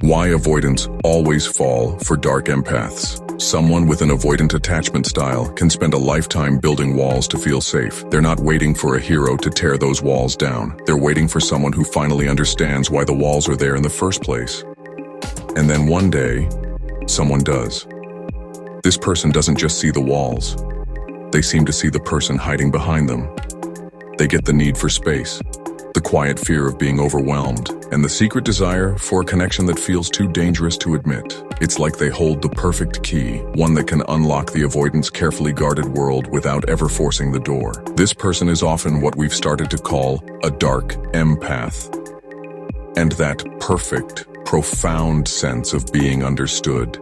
Why avoidants always fall for dark empaths. Someone with an avoidant attachment style can spend a lifetime building walls to feel safe. They're not waiting for a hero to tear those walls down. They're waiting for someone who finally understands why the walls are there in the first place. And then one day, someone does. This person doesn't just see the walls. They seem to see the person hiding behind them. They get the need for space, the quiet fear of being overwhelmed, and the secret desire for a connection that feels too dangerous to admit. It's like they hold the perfect key, one that can unlock the avoidant's carefully guarded world without ever forcing the door. This person is often what we've started to call a dark empath. And that perfect, profound sense of being understood.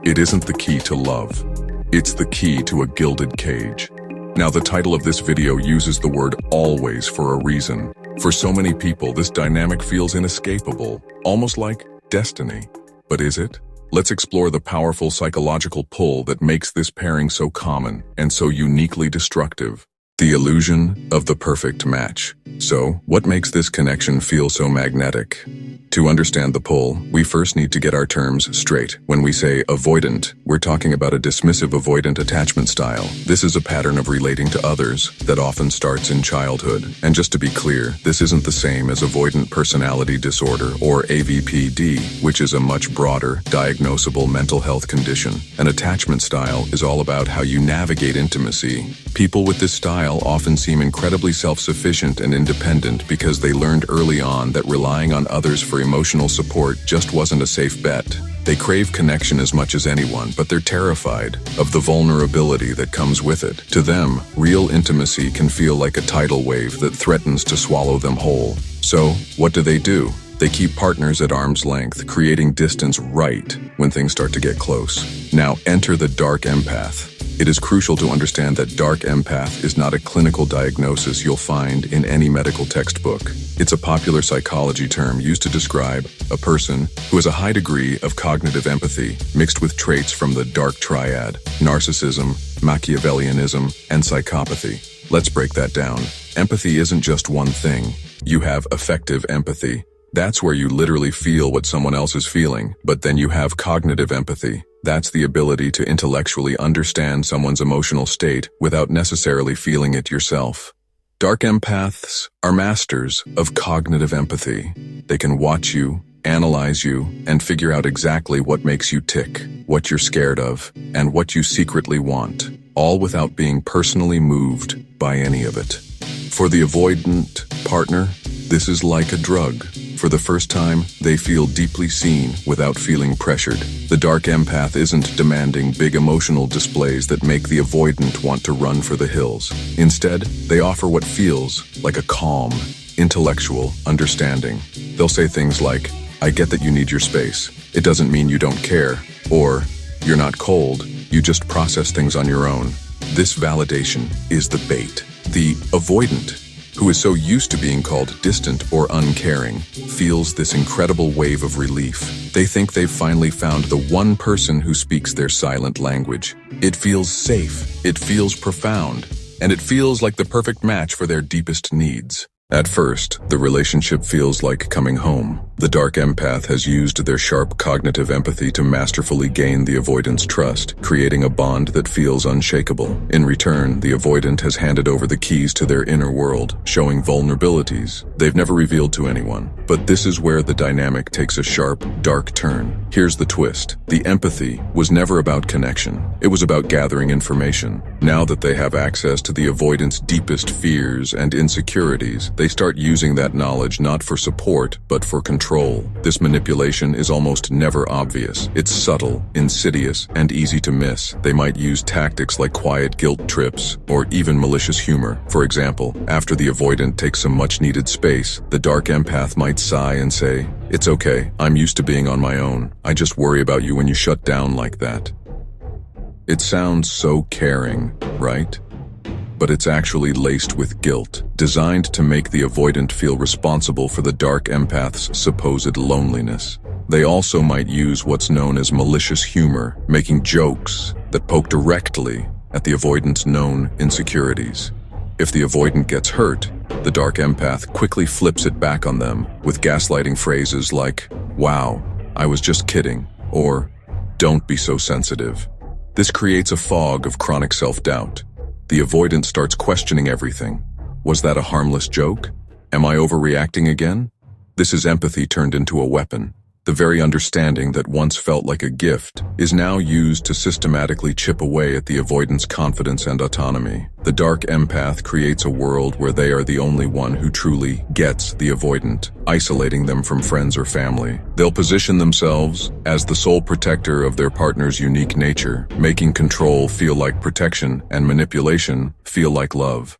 It isn't the key to love. It's the key to a gilded cage. Now, the title of this video uses the word always for a reason. For so many people, this dynamic feels inescapable, almost like destiny. But is it? Let's explore the powerful psychological pull that makes this pairing so common and so uniquely destructive. The illusion of the perfect match. So, what makes this connection feel so magnetic? To understand the pull, we first need to get our terms straight. When we say avoidant, we're talking about a dismissive avoidant attachment style. This is a pattern of relating to others that often starts in childhood. And just to be clear, this isn't the same as avoidant personality disorder, or AVPD, which is a much broader, diagnosable mental health condition. An attachment style is all about how you navigate intimacy. People with this style often seem incredibly self-sufficient and independent because they learned early on that relying on others for emotional support just wasn't a safe bet. They crave connection as much as anyone, but they're terrified of the vulnerability that comes with it. To them, real intimacy can feel like a tidal wave that threatens to swallow them whole. So, what do? They keep partners at arm's length, creating distance right when things start to get close. Now, enter the dark empath. It is crucial to understand that dark empath is not a clinical diagnosis you'll find in any medical textbook. It's a popular psychology term used to describe a person who has a high degree of cognitive empathy mixed with traits from the dark triad: narcissism, Machiavellianism, and psychopathy. Let's break that down. Empathy isn't just one thing. You have affective empathy. That's where you literally feel what someone else is feeling. But then you have cognitive empathy. That's the ability to intellectually understand someone's emotional state without necessarily feeling it yourself. Dark empaths are masters of cognitive empathy. They can watch you, analyze you, and figure out exactly what makes you tick, what you're scared of, and what you secretly want, all without being personally moved by any of it. For the avoidant partner, this is like a drug. For the first time, they feel deeply seen without feeling pressured. The dark empath isn't demanding big emotional displays that make the avoidant want to run for the hills. Instead, they offer what feels like a calm, intellectual understanding. They'll say things like, "I get that you need your space. It doesn't mean you don't care." Or, "You're not cold, you just process things on your own." This validation is the bait. The avoidant, who is so used to being called distant or uncaring, feels this incredible wave of relief. They think they've finally found the one person who speaks their silent language. It feels safe, it feels profound, and it feels like the perfect match for their deepest needs. At first, the relationship feels like coming home. The dark empath has used their sharp cognitive empathy to masterfully gain the avoidant's trust, creating a bond that feels unshakable. In return, the avoidant has handed over the keys to their inner world, showing vulnerabilities they've never revealed to anyone. But this is where the dynamic takes a sharp, dark turn. Here's the twist. The empathy was never about connection. It was about gathering information. Now that they have access to the avoidant's deepest fears and insecurities, they start using that knowledge not for support, but for control. This manipulation is almost never obvious. It's subtle, insidious, and easy to miss. They might use tactics like quiet guilt trips, or even malicious humor. For example, after the avoidant takes some much-needed space, the dark empath might sigh and say, "It's okay, I'm used to being on my own. I just worry about you when you shut down like that." It sounds so caring, right? But it's actually laced with guilt, designed to make the avoidant feel responsible for the dark empath's supposed loneliness. They also might use what's known as malicious humor, making jokes that poke directly at the avoidant's known insecurities. If the avoidant gets hurt, the dark empath quickly flips it back on them with gaslighting phrases like, "Wow, I was just kidding, or don't be so sensitive. This creates a fog of chronic self-doubt. The avoidant starts questioning everything. Was that a harmless joke? Am I overreacting again? This is empathy turned into a weapon. The very understanding that once felt like a gift is now used to systematically chip away at the avoidant's confidence and autonomy. The dark empath creates a world where they are the only one who truly gets the avoidant, isolating them from friends or family. They'll position themselves as the sole protector of their partner's unique nature, making control feel like protection and manipulation feel like love.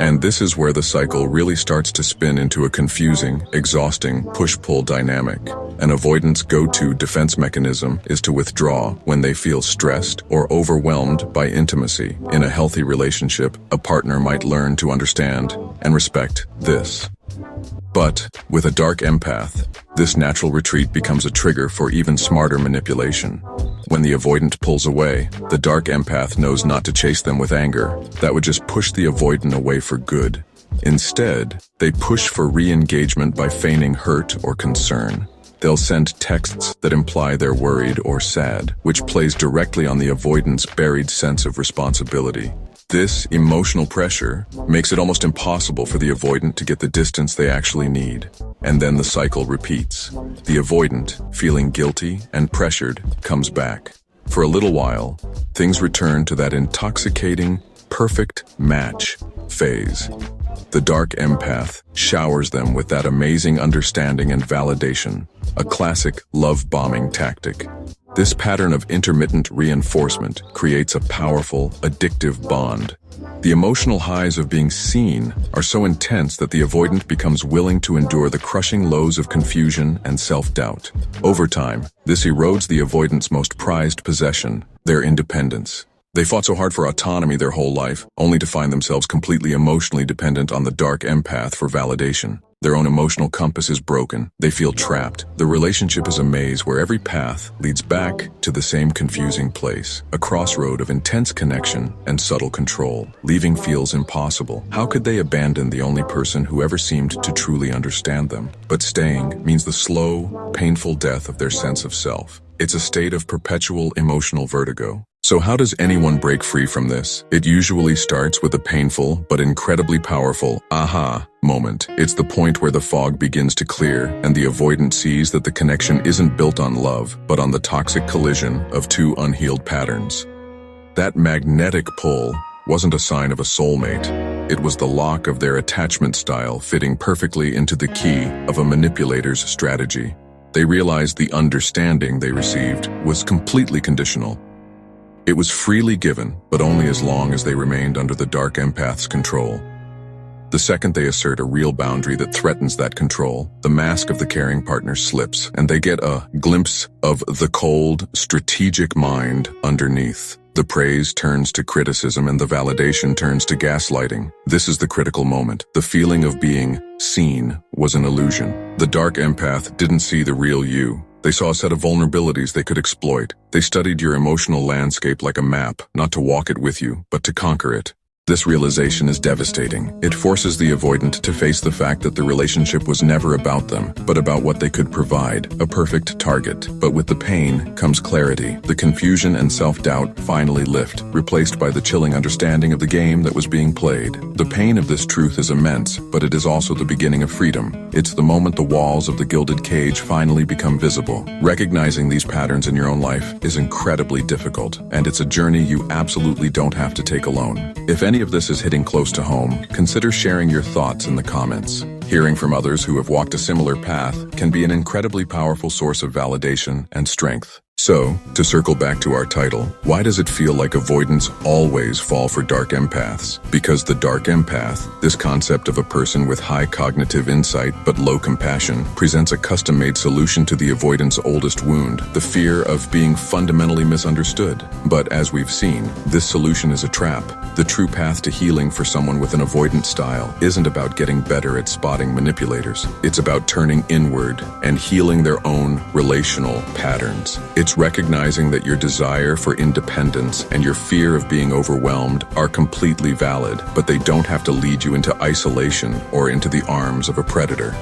And this is where the cycle really starts to spin into a confusing, exhausting push-pull dynamic. An avoidant's go-to defense mechanism is to withdraw when they feel stressed or overwhelmed by intimacy. In a healthy relationship, a partner might learn to understand and respect this. But with a dark empath, this natural retreat becomes a trigger for even smarter manipulation. When the avoidant pulls away, the dark empath knows not to chase them with anger. That would just push the avoidant away for good. Instead, they push for re-engagement by feigning hurt or concern. They'll send texts that imply they're worried or sad, which plays directly on the avoidant's buried sense of responsibility. This emotional pressure makes it almost impossible for the avoidant to get the distance they actually need. And then the cycle repeats. The avoidant, feeling guilty and pressured, comes back. For a little while, things return to that intoxicating, perfect match phase. The dark empath showers them with that amazing understanding and validation, a classic love-bombing tactic. This pattern of intermittent reinforcement creates a powerful, addictive bond. The emotional highs of being seen are so intense that the avoidant becomes willing to endure the crushing lows of confusion and self-doubt. Over time, this erodes the avoidant's most prized possession, their independence. They fought so hard for autonomy their whole life, only to find themselves completely emotionally dependent on the dark empath for validation. Their own emotional compass is broken. They feel trapped. The relationship is a maze where every path leads back to the same confusing place, a crossroad of intense connection and subtle control. Leaving feels impossible. How could they abandon the only person who ever seemed to truly understand them? But staying means the slow, painful death of their sense of self. It's a state of perpetual emotional vertigo. So how does anyone break free from this? It usually starts with a painful but incredibly powerful aha moment. It's the point where the fog begins to clear and the avoidant sees that the connection isn't built on love, but on the toxic collision of two unhealed patterns. That magnetic pull wasn't a sign of a soulmate. It was the lock of their attachment style fitting perfectly into the key of a manipulator's strategy. They realized the understanding they received was completely conditional. It was freely given, but only as long as they remained under the dark empath's control. The second they assert a real boundary that threatens that control, the mask of the caring partner slips, and they get a glimpse of the cold, strategic mind underneath. The praise turns to criticism and the validation turns to gaslighting. This is the critical moment. The feeling of being seen was an illusion. The dark empath didn't see the real you. They saw a set of vulnerabilities they could exploit. They studied your emotional landscape like a map, not to walk it with you, but to conquer it. This realization is devastating. It forces the avoidant to face the fact that the relationship was never about them, but about what they could provide, a perfect target. But with the pain comes clarity. The confusion and self-doubt finally lift, replaced by the chilling understanding of the game that was being played. The pain of this truth is immense, but it is also the beginning of freedom. It's the moment the walls of the gilded cage finally become visible. Recognizing these patterns in your own life is incredibly difficult, and it's a journey you absolutely don't have to take alone. If any of this is hitting close to home, consider sharing your thoughts in the comments. Hearing from others who have walked a similar path can be an incredibly powerful source of validation and strength. So, to circle back to our title, why does it feel like avoidants always fall for dark empaths? Because the dark empath, this concept of a person with high cognitive insight but low compassion, presents a custom-made solution to the avoidant's oldest wound, the fear of being fundamentally misunderstood. But as we've seen, this solution is a trap. The true path to healing for someone with an avoidant style isn't about getting better at spotting manipulators. It's about turning inward and healing their own relational patterns. It's It's recognizing that your desire for independence and your fear of being overwhelmed are completely valid, but they don't have to lead you into isolation or into the arms of a predator.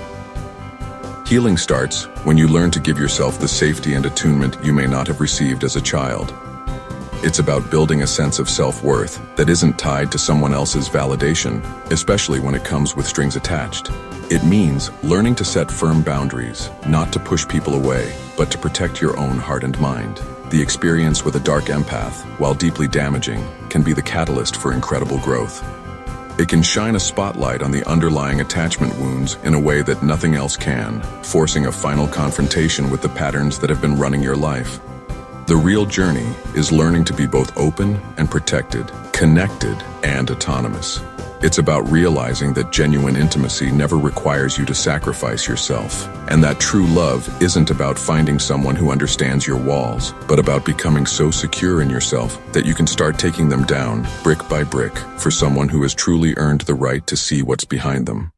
Healing starts when you learn to give yourself the safety and attunement you may not have received as a child. It's about building a sense of self-worth that isn't tied to someone else's validation, especially when it comes with strings attached. It means learning to set firm boundaries, not to push people away, but to protect your own heart and mind. The experience with a dark empath, while deeply damaging, can be the catalyst for incredible growth. It can shine a spotlight on the underlying attachment wounds in a way that nothing else can, forcing a final confrontation with the patterns that have been running your life. The real journey is learning to be both open and protected, connected and autonomous. It's about realizing that genuine intimacy never requires you to sacrifice yourself, and that true love isn't about finding someone who understands your walls, but about becoming so secure in yourself that you can start taking them down, brick by brick, for someone who has truly earned the right to see what's behind them.